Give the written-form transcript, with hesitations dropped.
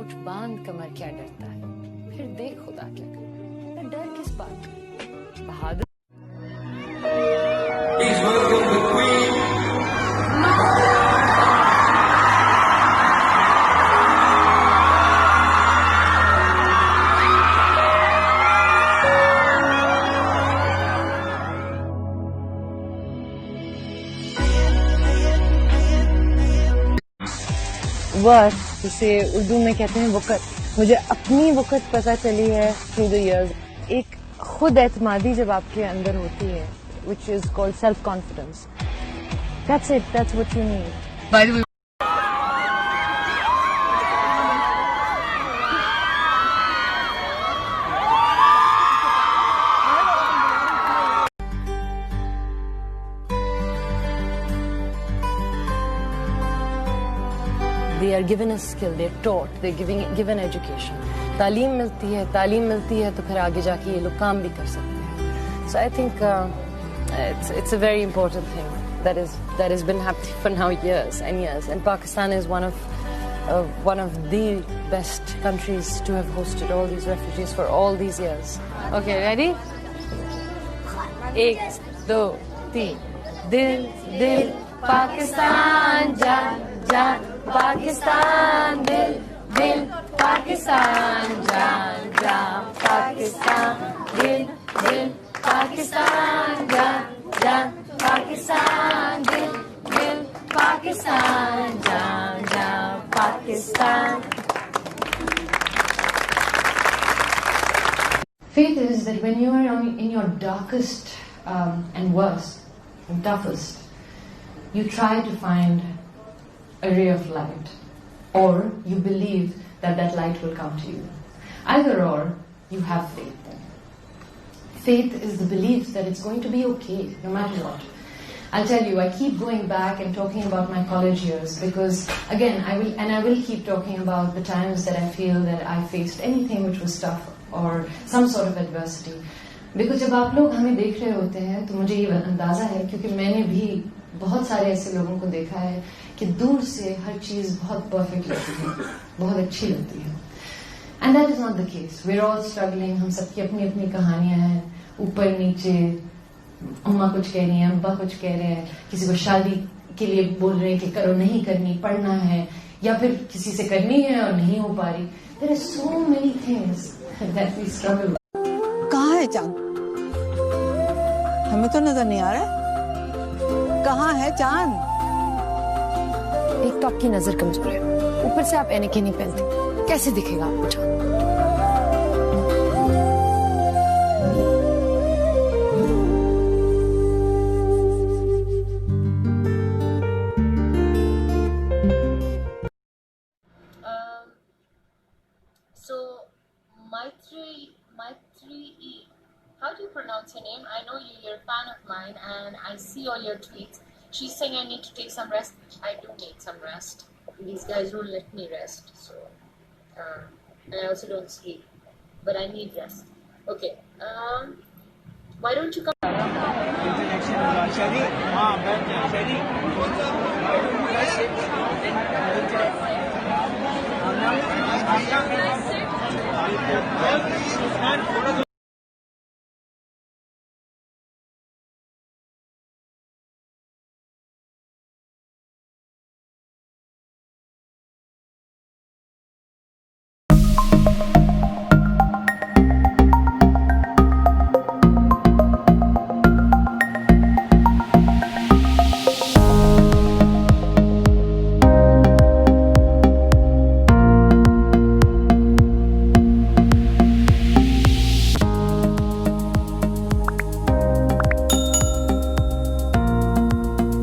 सोच बांध कमर क्या डरता है, फिर देख खुदा क्या करे, डर किस बात का, बहादुर। वक्त जिसे उर्दू में कहते हैं वक़्त, मुझे अपनी वक़्त पता चली है थ्रू द इयर्स। एक खुद एतमादी जब आपके अंदर होती है, which is called self confidence. That's it. That's what you need. By the way, they are given a skill, they are taught, they are given education. तालीम मिलती है तो फिर आगे जाके ये लोग काम भी कर सकते हैं. So I think it's a very important thing that has been happening for now years and years. And Pakistan is one of the best countries to have hosted all these refugees for all these years. Okay, ready? 1, 2, 3. Dil, dil, Pakistan, jaan, jaan, Pakistan, dil, dil, Pakistan, jaan, jaan, Pakistan, dil, dil, Pakistan, jaan, jaan, Pakistan, dil, dil, Pakistan, jaan, jaan, Pakistan. Faith is that when you are in your darkest and worst and toughest, you try to find a ray of light, or you believe that light will come to you. Either or, you have faith. Faith is the belief that it's going to be okay, no matter what. I'll tell you, I keep going back and talking about my college years because, again, I will keep talking about the times that I feel that I faced anything which was tough or some sort of adversity. Because जब आप लोग हमें देख रहे होते हैं तो मुझे ये अंदाजा है, क्योंकि मैंने भी बहुत सारे ऐसे लोगों को देखा है कि दूर से हर चीज बहुत परफेक्ट लगती है, बहुत अच्छी लगती है. And that is not the case. We are all struggling. हम सबकी अपनी अपनी कहानियां हैं, ऊपर नीचे. अम्मा कुछ कह रही है, अब्बा कुछ कह रहे हैं, किसी को शादी के लिए बोल रहे हैं कि करो, नहीं करनी, पढ़ना है, या फिर किसी से करनी है और नहीं हो पा रही. There are so many things that we struggle. कहाँ है चांद? हमें तो नजर नहीं आ रहा है. कहाँ है चांद? एक तो आपकी नजर कमजोर है, ऊपर से आप ऐनकें नहीं पहनते, कैसे दिखेगा आपको चांद? So Maitri, how do you pronounce her name? I know you're a fan of mine and I see all your tweets. She's saying I need to take some rest. I do need some rest. These guys won't let me rest, so and I also don't sleep, but I need rest. Okay, why don't you come? Shadi,